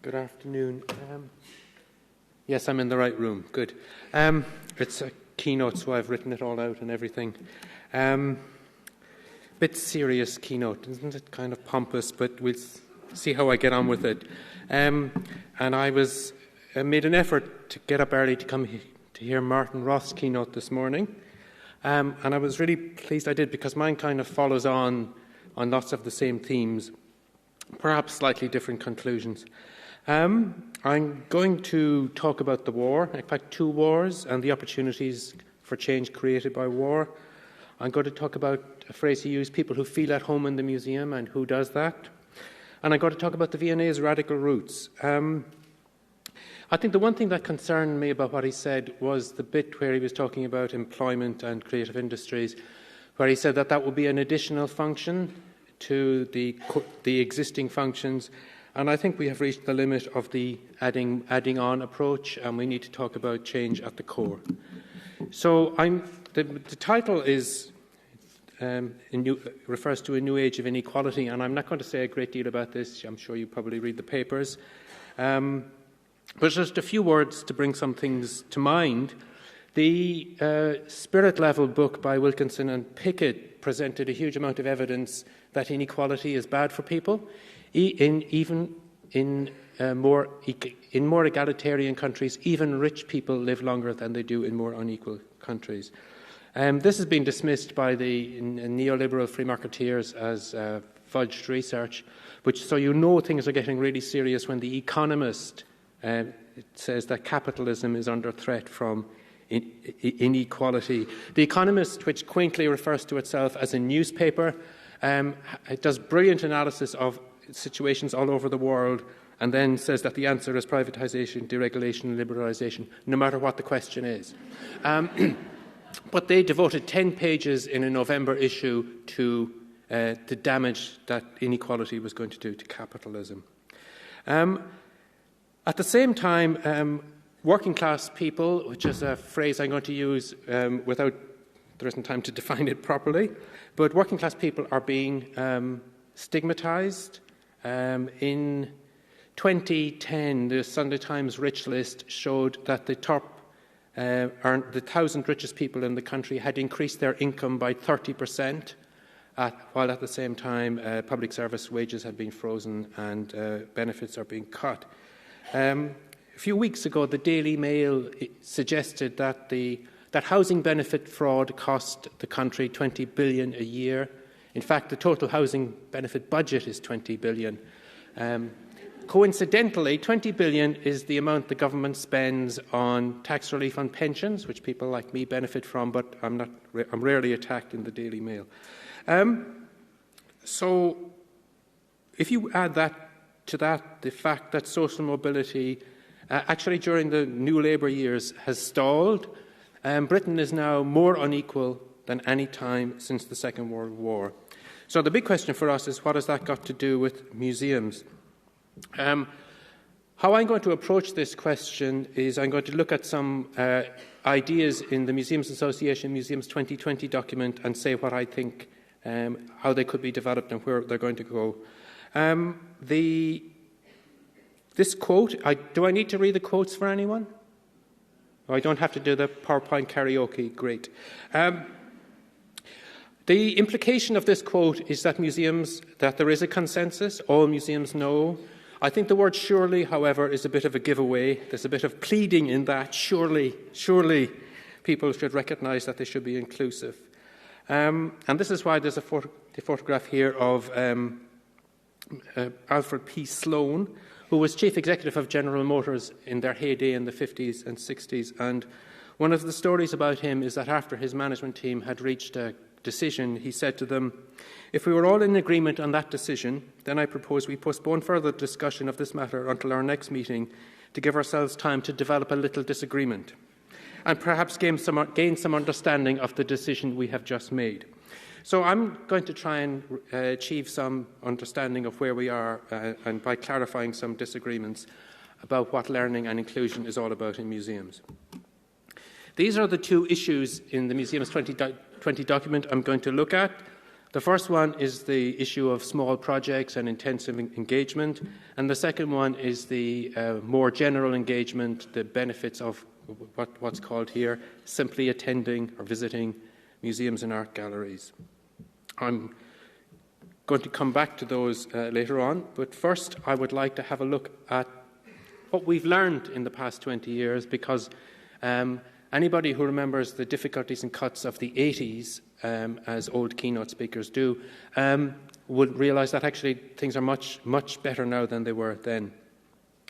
Good afternoon. Yes, I'm in the right room. Good. It's a keynote, so I've written it all out and everything. Bit serious keynote, isn't it? Kind of pompous, but we'll see how I get on with it. And I made an effort to get up early to come to hear Martin Roth's keynote this morning. And I was really pleased I did, because mine kind of follows on lots of the same themes, perhaps slightly different conclusions. I'm going to talk about the war, in fact, two wars, and the opportunities for change created by war. I'm going to talk about a phrase he used, people who feel at home in the museum, and who does that. And I'm going to talk about the V&A's radical roots. I think the one thing that concerned me about what he said was the bit where he was talking about employment and creative industries, where he said that would be an additional function to the existing functions. And I think we have reached the limit of the adding on approach, and we need to talk about change at the core. So the title is refers to a new age of inequality, and I'm not going to say a great deal about this. I'm sure you probably read the papers. But just a few words to bring some things to mind. The Spirit Level book by Wilkinson and Pickett presented a huge amount of evidence that inequality is bad for people, even in more egalitarian countries. Even rich people live longer than they do in more unequal countries. This has been dismissed by the neoliberal free marketeers as fudged research, so you know things are getting really serious when The Economist says that capitalism is under threat from inequality. The Economist, which quaintly refers to itself as a newspaper, it does brilliant analysis of situations all over the world, and then says that the answer is privatization, deregulation, and liberalization, no matter what the question is. But they devoted 10 pages in a November issue to the damage that inequality was going to do to capitalism. At the same time, working class people, which is a phrase I'm going to use there isn't time to define it properly, but working class people are being stigmatized. In 2010, the Sunday Times Rich List showed that the 1,000 richest people in the country had increased their income by 30%, while at the same time public service wages had been frozen and benefits are being cut. A few weeks ago, the Daily Mail suggested that housing benefit fraud cost the country $20 billion a year. In fact, the total housing benefit budget is $20 billion. Coincidentally, $20 billion is the amount the government spends on tax relief on pensions, which people like me benefit from, but I'm rarely attacked in the Daily Mail. So if you add to that the fact that social mobility actually during the new Labour years has stalled, Britain is now more unequal than any time since the Second World War. So the big question for us is, what has that got to do with museums? How I'm going to approach this question is I'm going to look at some ideas in the Museums Association Museums 2020 document and say what I think, how they could be developed and where they're going to go. This quote, do I need to read the quotes for anyone? Oh, I don't have to do the PowerPoint karaoke, great. The implication of this quote is that there is a consensus, all museums know. I think the word surely, however, is a bit of a giveaway. There's a bit of pleading in that. Surely people should recognise that they should be inclusive. And this is why there's a photograph here of Alfred P. Sloan, who was chief executive of General Motors in their heyday in the 50s and 60s. And one of the stories about him is that after his management team had reached a decision, he said to them, "If we were all in agreement on that decision, then I propose we postpone further discussion of this matter until our next meeting to give ourselves time to develop a little disagreement and perhaps gain some understanding of the decision we have just made." So I'm going to try and achieve some understanding of where we are and by clarifying some disagreements about what learning and inclusion is all about in museums. These are the two issues in the Museums 2020 document I'm going to look at. The first one is the issue of small projects and intensive engagement, and the second one is the more general engagement, the benefits of what's called here simply attending or visiting museums and art galleries. I'm going to come back to those later on, but first I would like to have a look at what we've learned in the past 20 years, because anybody who remembers the difficulties and cuts of the 80s, as old keynote speakers do, would realise that actually things are much, much better now than they were then.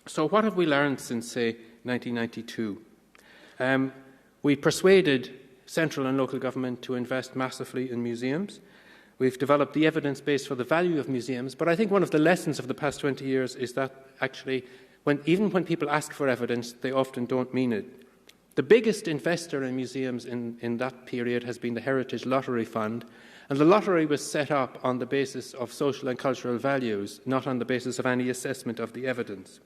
So what have we learned since, say, 1992? We persuaded central and local government to invest massively in museums. We've developed the evidence base for the value of museums, but I think one of the lessons of the past 20 years is that actually, even when people ask for evidence, they often don't mean it. The biggest investor in museums in that period has been the Heritage Lottery Fund, and the lottery was set up on the basis of social and cultural values, not on the basis of any assessment of the evidence.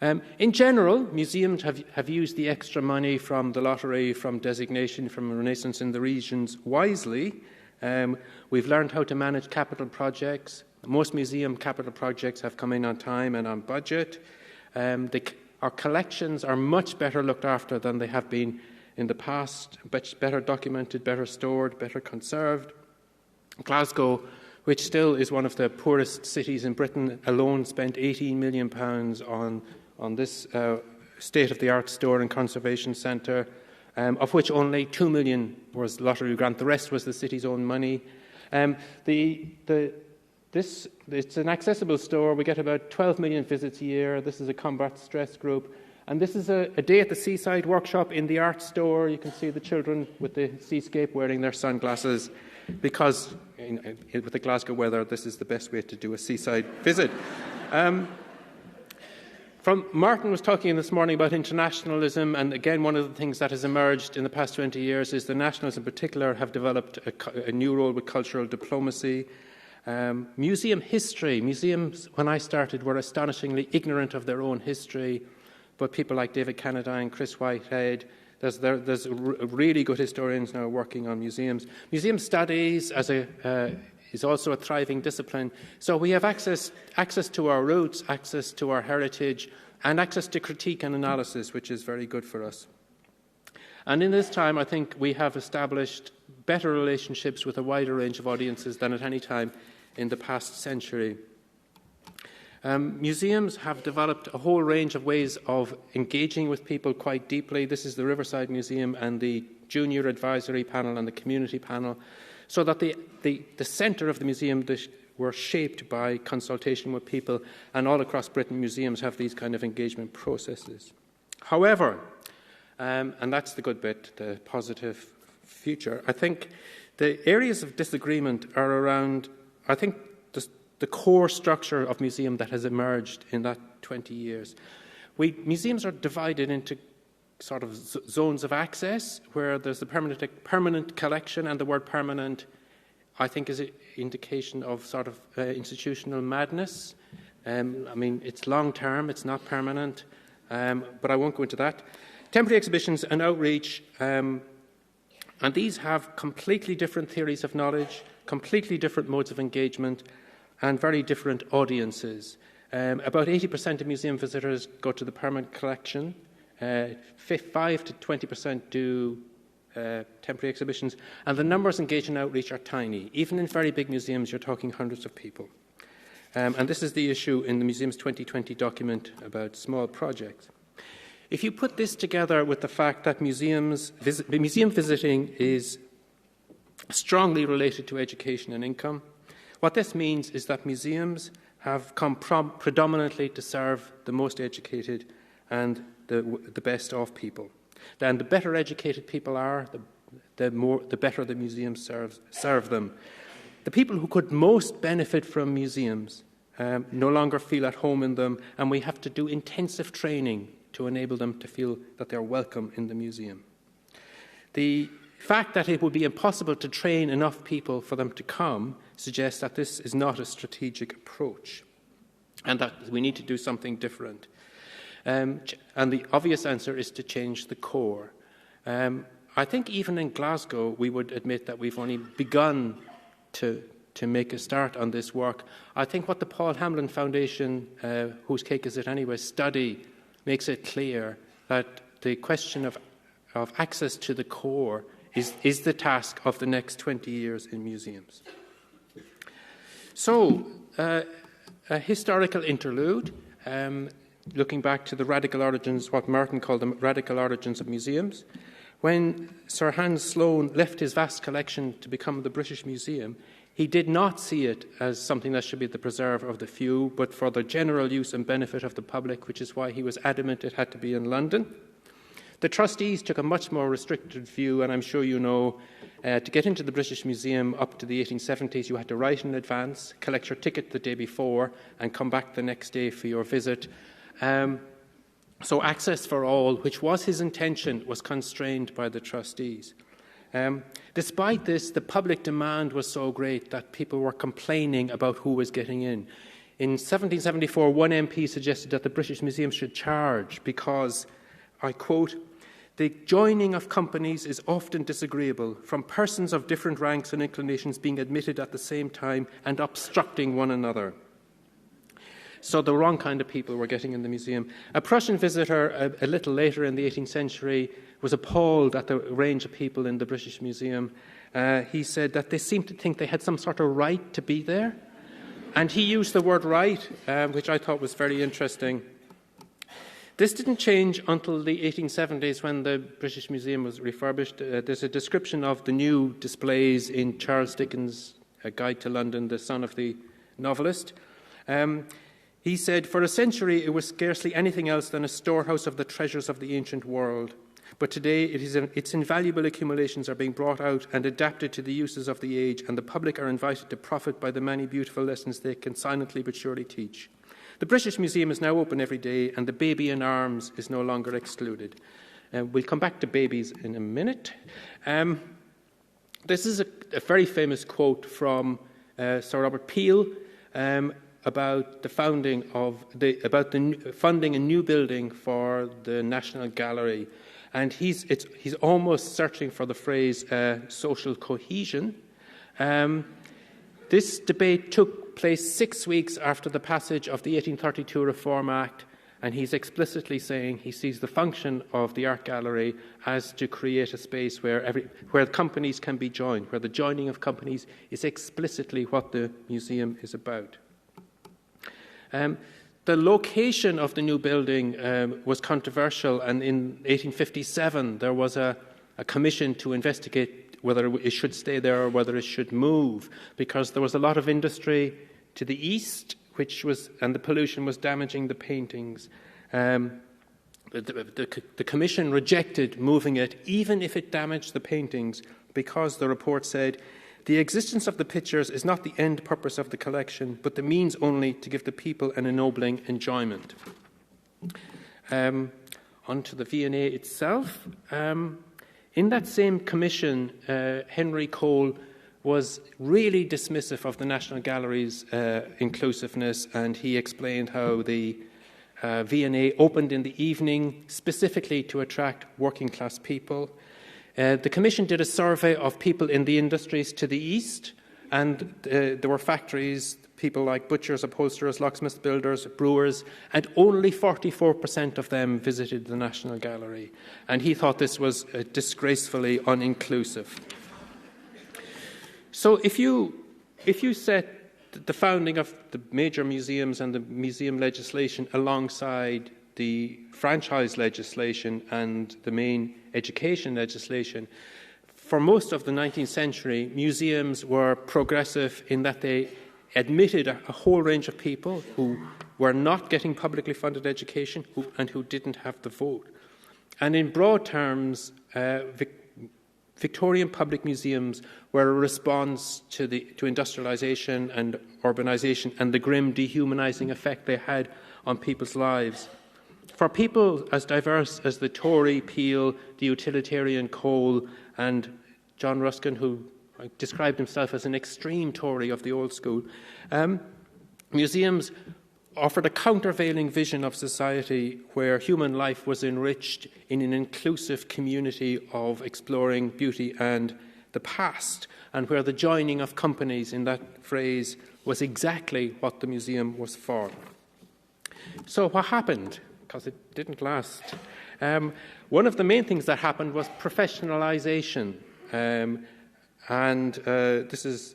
In general, museums have used the extra money from the lottery, from designation, from Renaissance in the regions wisely. We've learned how to manage capital projects. Most museum capital projects have come in on time and on budget. Our collections are much better looked after than they have been in the past, much better documented, better stored, better conserved. Glasgow, which still is one of the poorest cities in Britain, alone spent £18 million on this state-of-the-art store and conservation centre, of which only £2 million was lottery grant. The rest was the city's own money. It's an accessible store. We get about 12 million visits a year. This is a combat stress group. And this is a day at the seaside workshop in the art store. You can see the children with the seascape wearing their sunglasses, because with the Glasgow weather, this is the best way to do a seaside visit. Martin was talking this morning about internationalism, and again, one of the things that has emerged in the past 20 years is the nationals in particular have developed a new role with cultural diplomacy. Museum history. Museums, when I started, were astonishingly ignorant of their own history, but people like David Cannadine, Chris Whitehead, there's really good historians now working on museums. Museum studies is also a thriving discipline. So we have access to our roots, access to our heritage, and access to critique and analysis, which is very good for us. And in this time, I think we have established better relationships with a wider range of audiences than at any time in the past century. Museums have developed a whole range of ways of engaging with people quite deeply. This is the Riverside Museum and the Junior Advisory Panel and the Community Panel, so that the centre of the museum were shaped by consultation with people, and all across Britain museums have these kind of engagement processes. However, and that's the good bit, the positive future, I think the areas of disagreement are around, I think, the core structure of museum that has emerged in that 20 years. Museums are divided into sort of zones of access, where there's the permanent collection, and the word permanent, I think, is an indication of sort of institutional madness. I mean, it's long-term, it's not permanent, but I won't go into that. Temporary exhibitions and outreach, and these have completely different theories of knowledge, completely different modes of engagement, and very different audiences. About 80% of museum visitors go to the permanent collection, 5 to 20% do temporary exhibitions, and the numbers engaged in outreach are tiny. Even in very big museums, you're talking hundreds of people. And this is the issue in the Museum's 2020 document about small projects. If you put this together with the fact that museum visiting is strongly related to education and income, what this means is that museums have come predominantly to serve the most educated and the best of people. Then the better educated people are, the better the museums serve them. The people who could most benefit from museums no longer feel at home in them, and we have to do intensive training to enable them to feel that they're welcome in the museum. The fact that it would be impossible to train enough people for them to come suggests that this is not a strategic approach, and that we need to do something different. And the obvious answer is to change the core. I think even in Glasgow, we would admit that we've only begun to make a start on this work. I think what the Paul Hamlin Foundation, whose cake is it anyway, study makes it clear that the question of access to the core is the task of the next 20 years in museums. So, a historical interlude, looking back to the radical origins, what Martin called the radical origins of museums. When Sir Hans Sloane left his vast collection to become the British Museum, he did not see it as something that should be the preserve of the few, but for the general use and benefit of the public, which is why he was adamant it had to be in London. The trustees took a much more restricted view, and I'm sure you know, to get into the British Museum up to the 1870s, you had to write in advance, collect your ticket the day before, and come back the next day for your visit. So access for all, which was his intention, was constrained by the trustees. Despite this, the public demand was so great that people were complaining about who was getting in. In 1774, one MP suggested that the British Museum should charge because, I quote, "The joining of companies is often disagreeable, from persons of different ranks and inclinations being admitted at the same time and obstructing one another." So the wrong kind of people were getting in the museum. A Prussian visitor a little later in the 18th century was appalled at the range of people in the British Museum. He said that they seemed to think they had some sort of right to be there. And he used the word right, which I thought was very interesting. This didn't change until the 1870s when the British Museum was refurbished. There's a description of the new displays in Charles Dickens' Guide to London, the son of the novelist. He said, "For a century it was scarcely anything else than a storehouse of the treasures of the ancient world. But today its invaluable accumulations are being brought out and adapted to the uses of the age, and the public are invited to profit by the many beautiful lessons they can silently but surely teach. The British Museum is now open every day, and the baby in arms is no longer excluded." We'll come back to babies in a minute. This is a very famous quote from Sir Robert Peel, about the funding a new building for the National Gallery, and he's almost searching for the phrase social cohesion. This debate took place 6 weeks after the passage of the 1832 Reform Act, and he's explicitly saying he sees the function of the art gallery as to create a space where companies can be joined, where the joining of companies is explicitly what the museum is about. The location of the new building was controversial, and in 1857 there was a commission to investigate whether it should stay there or whether it should move, because there was a lot of industry to the east, and the pollution was damaging the paintings. The commission rejected moving it, even if it damaged the paintings, because the report said, "The existence of the pictures is not the end purpose of the collection, but the means only to give the people an ennobling enjoyment." On to the V&A itself. In that same commission, Henry Cole was really dismissive of the National Gallery's inclusiveness, and he explained how the V&A opened in the evening specifically to attract working class people. The Commission did a survey of people in the industries to the east, and there were factories, people like butchers, upholsterers, locksmiths, builders, brewers, and only 44% of them visited the National Gallery. And he thought this was disgracefully uninclusive. So if you set the founding of the major museums and the museum legislation alongside the franchise legislation and the main education legislation, for most of the 19th century, museums were progressive in that they admitted a whole range of people who were not getting publicly funded education and who didn't have the vote. And in broad terms, Victorian public museums were a response to industrialisation and urbanisation and the grim dehumanising effect they had on people's lives. For people as diverse as the Tory Peel, the utilitarian Cole, and John Ruskin, who described himself as an extreme Tory of the old school, museums offered a countervailing vision of society where human life was enriched in an inclusive community of exploring beauty and the past, and where the joining of companies in that phrase was exactly what the museum was for. So what happened? Because it didn't last. One of the main things that happened was professionalisation. This is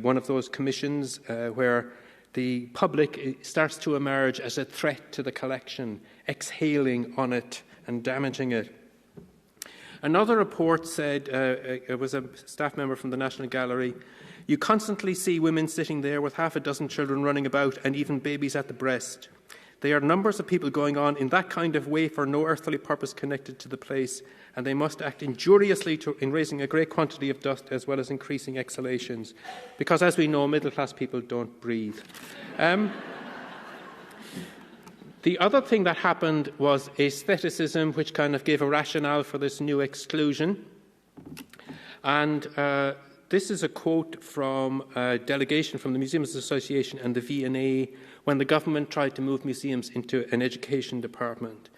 one of those commissions where the public starts to emerge as a threat to the collection, exhaling on it and damaging it. Another report said, it was a staff member from the National Gallery, "You constantly see women sitting there with half a dozen children running about and even babies at the breast. There are numbers of people going on in that kind of way for no earthly purpose connected to the place, and they must act injuriously in raising a great quantity of dust as well as increasing exhalations, because, as we know, middle-class people don't breathe." The other thing that happened was aestheticism, which kind of gave a rationale for this new exclusion. And this is a quote from a delegation from the Museums Association and the V&A when the government tried to move museums into an education department.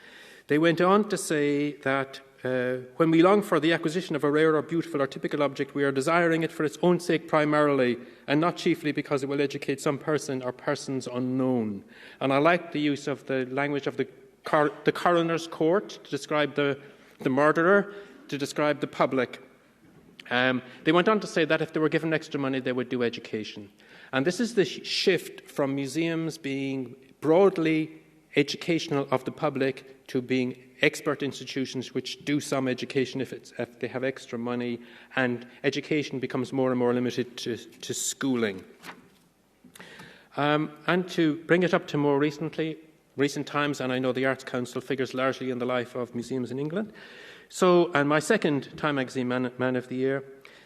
They went on to say that when we long for the acquisition of a rare or beautiful or typical object, we are desiring it for its own sake primarily, and not chiefly because it will educate some person or persons unknown. And I like the use of the language of the coroner's court to describe the murderer, to describe the public. They went on to say that if they were given extra money, they would do education. And this is the shift from museums being broadly educational of the public to being expert institutions which do some education if they have extra money, and education becomes more and more limited to schooling. And to bring it up to more recent times, and I know the Arts Council figures largely in the life of museums in England. And my second Time Magazine Man of the Year,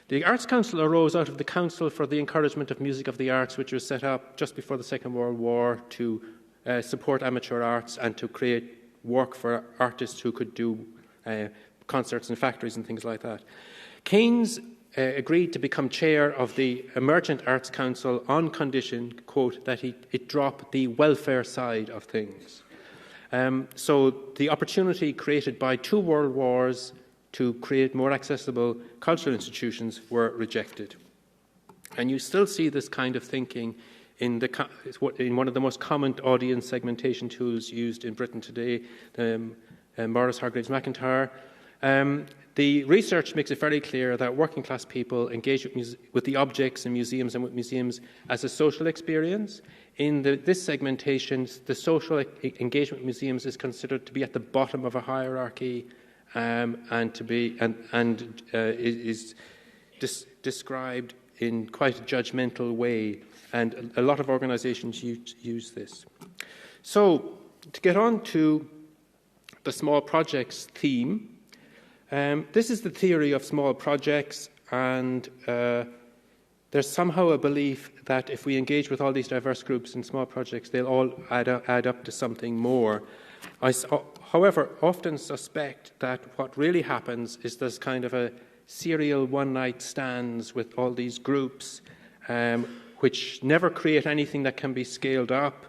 the Arts Council arose out of the Council for the Encouragement of Music of the Arts, which was set up just before the Second World War to support amateur arts and to create work for artists who could do concerts in factories and things like that. Keynes agreed to become chair of the Emergent Arts Council on condition, quote, that it drop the welfare side of things. So the opportunity created by 2 world wars to create more accessible cultural institutions were rejected. And you still see this kind of thinking in one of the most common audience segmentation tools used in Britain today, Maurice Hargreaves McIntyre. The research makes it very clear that working class people engage with the objects in museums and with museums as a social experience. In this segmentation, the social engagement with museums is considered to be at the bottom of a hierarchy is described in quite a judgmental way, and a lot of organisations use this. So, to get on to the small projects theme, this is the theory of small projects, and there's somehow a belief that if we engage with all these diverse groups in small projects, they'll all add up to something more. I, however, often suspect that what really happens is there's kind of a serial one-night stands with all these groups, which never create anything that can be scaled up,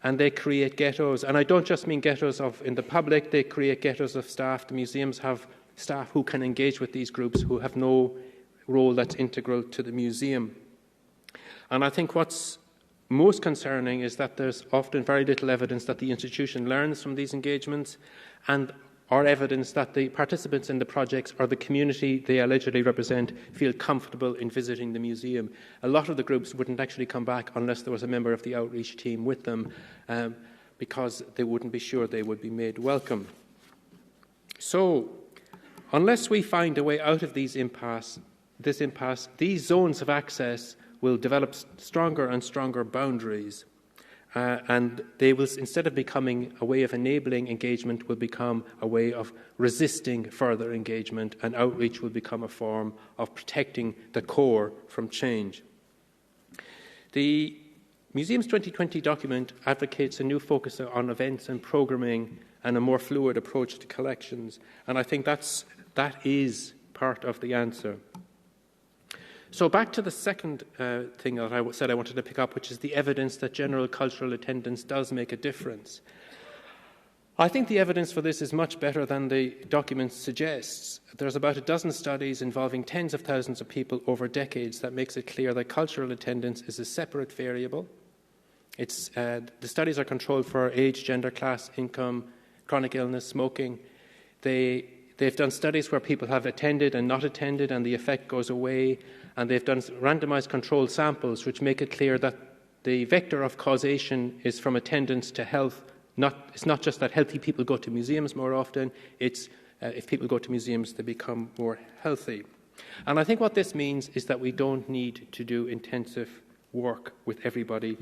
and they create ghettos. And I don't just mean ghettos in the public, they create ghettos of staff. The museums have staff who can engage with these groups who have no role that's integral to the museum. And I think what's most concerning is that there's often very little evidence that the institution learns from these engagements, or evidence that the participants in the projects or the community they allegedly represent feel comfortable in visiting the museum. A lot of the groups wouldn't actually come back unless there was a member of the outreach team with them, because they wouldn't be sure they would be made welcome. So, unless we find a way out of this impasse, these zones of access will develop stronger and stronger boundaries. And they will, instead of becoming a way of enabling engagement, will become a way of resisting further engagement, and outreach will become a form of protecting the core from change. The Museums 2020 document advocates a new focus on events and programming and a more fluid approach to collections, and I think that is part of the answer. So back to the second thing that I said I wanted to pick up, which is the evidence that general cultural attendance does make a difference. I think the evidence for this is much better than the document suggests. There's about a dozen studies involving tens of thousands of people over decades that makes it clear that cultural attendance is a separate variable. The studies are controlled for age, gender, class, income, chronic illness, smoking. They've done studies where people have attended and not attended and the effect goes away, and they've done randomized controlled samples which make it clear that the vector of causation is from attendance to health. It's not just that healthy people go to museums more often, it's if people go to museums, they become more healthy. And I think what this means is that we don't need to do intensive work with everybody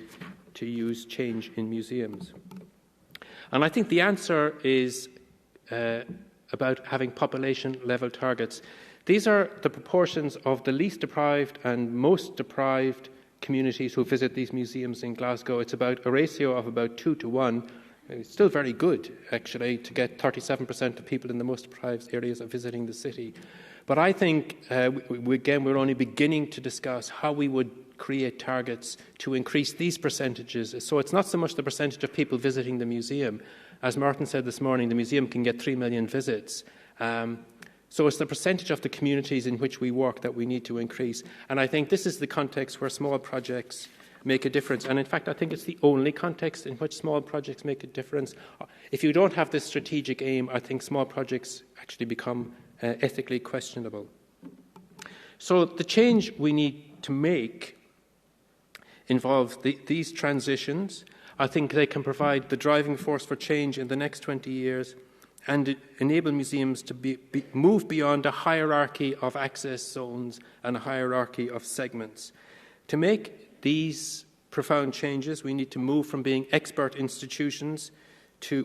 to use change in museums. And I think the answer is about having population-level targets. These are the proportions of the least deprived and most deprived communities who visit these museums in Glasgow. It's about a ratio of about 2 to 1. It's still very good, actually, to get 37% of people in the most deprived areas of visiting the city. But I think, we're only beginning to discuss how we would create targets to increase these percentages. So it's not so much the percentage of people visiting the museum. As Martin said this morning, the museum can get 3 million visits. So it's the percentage of the communities in which we work that we need to increase. And I think this is the context where small projects make a difference. And in fact, I think it's the only context in which small projects make a difference. If you don't have this strategic aim, I think small projects actually become ethically questionable. So the change we need to make involves these transitions. I think they can provide the driving force for change in the next 20 years and enable museums to move beyond a hierarchy of access zones and a hierarchy of segments. To make these profound changes, we need to move from being expert institutions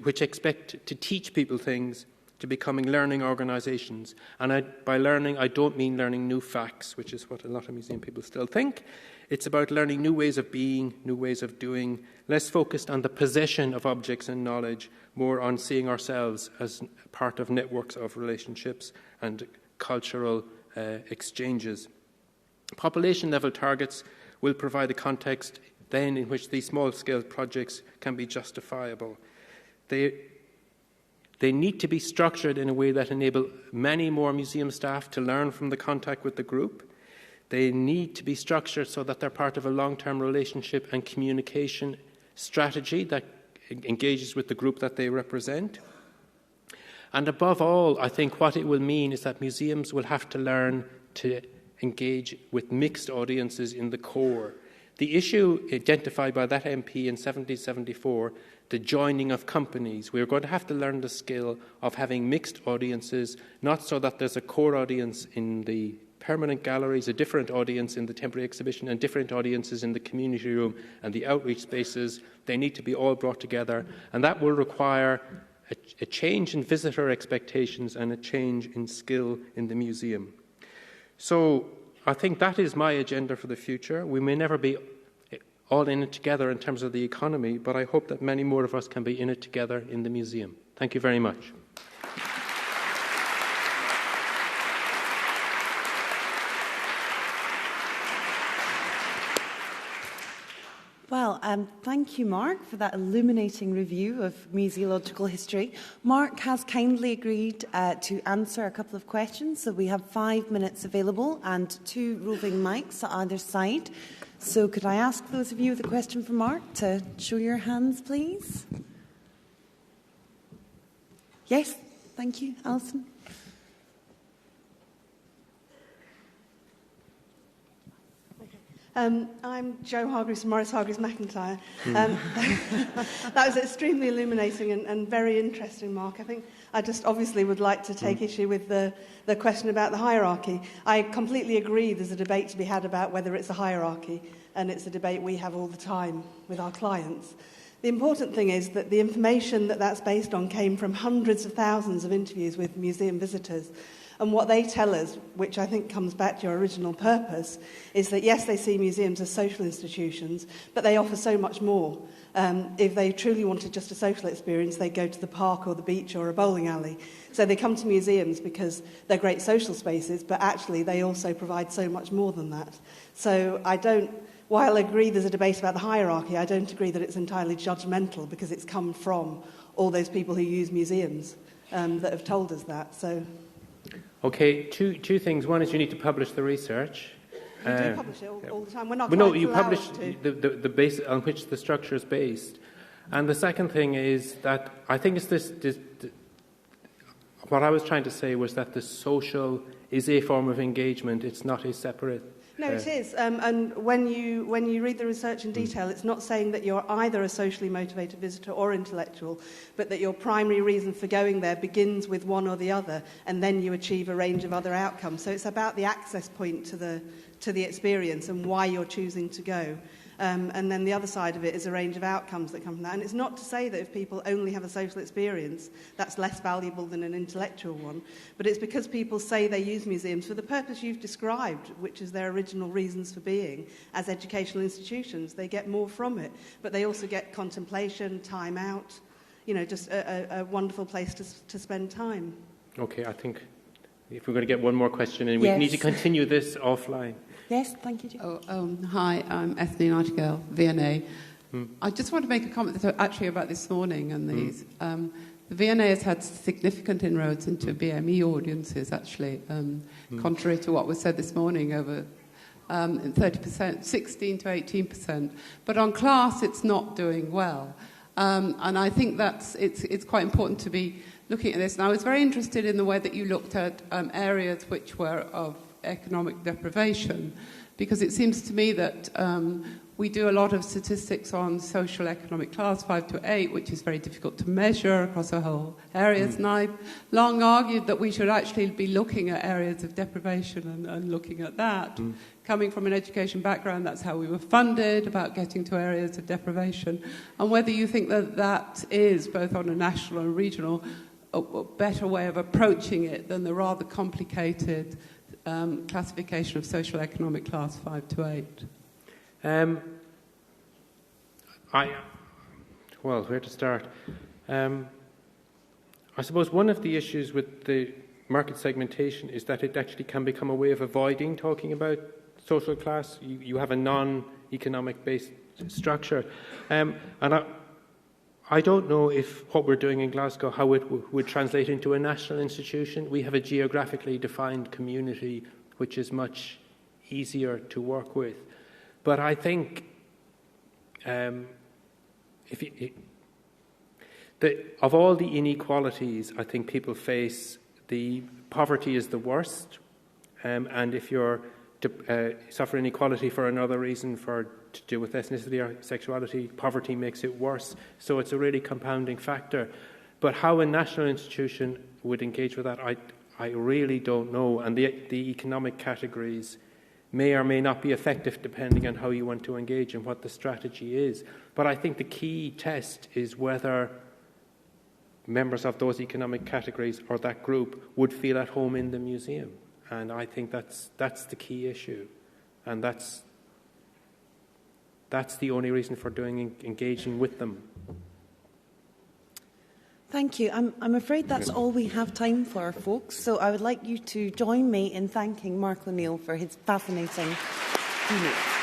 which expect to teach people things to becoming learning organisations. And by learning, I don't mean learning new facts, which is what a lot of museum people still think. It's about learning new ways of being, new ways of doing, less focused on the possession of objects and knowledge, more on seeing ourselves as part of networks of relationships and cultural exchanges. Population-level targets will provide a context then in which these small-scale projects can be justifiable. They need to be structured in a way that enable many more museum staff to learn from the contact with the group. They need to be structured so that they're part of a long-term relationship and communication strategy that engages with the group that they represent. And above all, I think what it will mean is that museums will have to learn to engage with mixed audiences in the core. The issue identified by that MP in 1774, the joining of companies, we're going to have to learn the skill of having mixed audiences, not so that there's a core audience in the permanent galleries, a different audience in the temporary exhibition, and different audiences in the community room and the outreach spaces. They need to be all brought together, and that will require a change in visitor expectations and a change in skill in the museum. So I think that is my agenda for the future. We may never be all in it together in terms of the economy, but I hope that many more of us can be in it together in the museum. Thank you very much. Well, thank you, Mark, for that illuminating review of museological history. Mark has kindly agreed to answer a couple of questions, so we have 5 minutes available and 2 roving mics at either side. So could I ask those of you with a question for Mark to show your hands, please? Yes, thank you. Alison? I'm Jo Hargreaves from Morris Hargreaves McIntyre. That was extremely illuminating and very interesting, Mark. I think I just obviously would like to take issue with the question about the hierarchy. I completely agree there's a debate to be had about whether it's a hierarchy, and it's a debate we have all the time with our clients. The important thing is that the information that that's based on came from hundreds of thousands of interviews with museum visitors. And what they tell us, which I think comes back to your original purpose, is that yes, they see museums as social institutions, but they offer so much more. If they truly wanted just a social experience, they'd go to the park or the beach or a bowling alley. So they come to museums because they're great social spaces, but actually they also provide so much more than that. So I don't while I agree there's a debate about the hierarchy, I don't agree that it's entirely judgmental, because it's come from all those people who use museums that have told us that. So, okay, two things. One is you need to publish the research. We do publish it all the time. We're not no, you publish to. the base on which the structure is based. And the second thing is that I think it's this what I was trying to say was that the social is a form of engagement. It's not a separate. No, it is. And when you read the research in detail, it's not saying that you're either a socially motivated visitor or intellectual, but that your primary reason for going there begins with one or the other, and then you achieve a range of other outcomes. So it's about the access point to the experience and why you're choosing to go. And then the other side of it is a range of outcomes that come from that. And it's not to say that if people only have a social experience, that's less valuable than an intellectual one. But it's because people say they use museums for the purpose you've described, which is their original reasons for being as educational institutions. They get more from it. But they also get contemplation, time out, just a wonderful place to spend time. Okay, I think if we're going to get one more question in, we need to continue this offline. Yes, thank you, Jim. Hi, I'm Ethne Nightingale, VNA. I just want to make a comment actually about this morning and these. The VNA has had significant inroads into BME audiences, actually, contrary to what was said this morning, over 30%, 16 to 18%. But on class, it's not doing well. And I think it's quite important to be looking at this. And I was very interested in the way that you looked at areas which were of economic deprivation, because it seems to me that we do a lot of statistics on social economic class 5 to 8, which is very difficult to measure across the whole areas. And I've long argued that we should actually be looking at areas of deprivation and looking at that. Coming from an education background, that's how we were funded, about getting to areas of deprivation. And whether you think that is, both on a national and regional, a better way of approaching it than the rather complicated classification of social economic class 5 to 8. Well, where to start? I suppose one of the issues with the market segmentation is that it actually can become a way of avoiding talking about social class. You have a non-economic based structure. And I don't know if what we're doing in Glasgow, how it would translate into a national institution. We have a geographically defined community which is much easier to work with. But I think of all the inequalities I think people face, the poverty is the worst. And if you're suffering inequality for another reason, to do with ethnicity or sexuality, poverty makes it worse. So it's a really compounding factor. But how a national institution would engage with that, I really don't know. And the economic categories may or may not be effective depending on how you want to engage and what the strategy is. But I think the key test is whether members of those economic categories or that group would feel at home in the museum. And I think that's the key issue. And that's the only reason for engaging with them. Thank you. I'm afraid that's all we have time for, folks. So I would like you to join me in thanking Mark O'Neill for his fascinating keynote.